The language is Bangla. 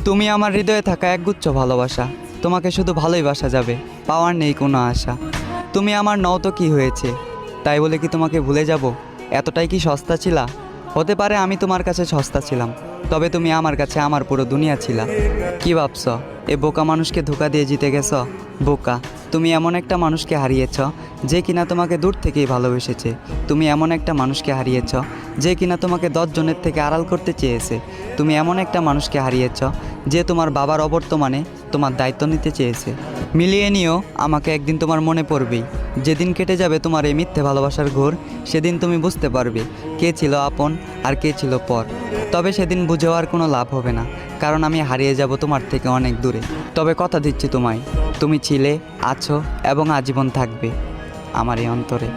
তুমি আমার হৃদয়ে থাকা একগুচ্ছ ভালোবাসা, তোমাকে শুধু ভালোই বাসা যাবে, পাওয়ার নেই কোনো আশা। তুমি আমার নও তো কী হয়েছে, তাই বলে কি তোমাকে ভুলে যাব? এতটাই কি সস্তা ছিলা? হতে পারে আমি তোমার কাছে সস্তা ছিলাম, তবে তুমি আমার কাছে আমার পুরো দুনিয়া ছিলা। কি ভাবছ, এ বোকা মানুষকে ধোকা দিয়ে জিতে গেছ? বোকা, তুমি এমন একটা মানুষকে হারিয়েছ যে কিনা তোমাকে দূর থেকেই ভালোবেসেছে। তুমি এমন একটা মানুষকে হারিয়েছ যে কিনা তোমাকে 10 জনের থেকে আড়াল করতে চেয়েছে। তুমি এমন একটা মানুষকে হারিয়েছ যে তোমার বাবার অবর্তমানে তোমার দায়িত্ব নিতে চেয়েছে। মিলিয়ে নিও, আমাকে একদিন তোমার মনে পড়বেই। যেদিন কেটে যাবে তোমার এই মিথ্যে ভালোবাসার ঘোর, সেদিন তুমি বুঝতে পারবে কে ছিল আপন আর কে ছিল পর। তবে সেদিন বুঝেও আর কোনো লাভ হবে না, কারণ আমি হারিয়ে যাব তোমার থেকে অনেক দূরে। তবে কথা দিচ্ছি তোমায়, তুমি ছিলে, আছো এবং আজীবন থাকবে আমার এই অন্তরে।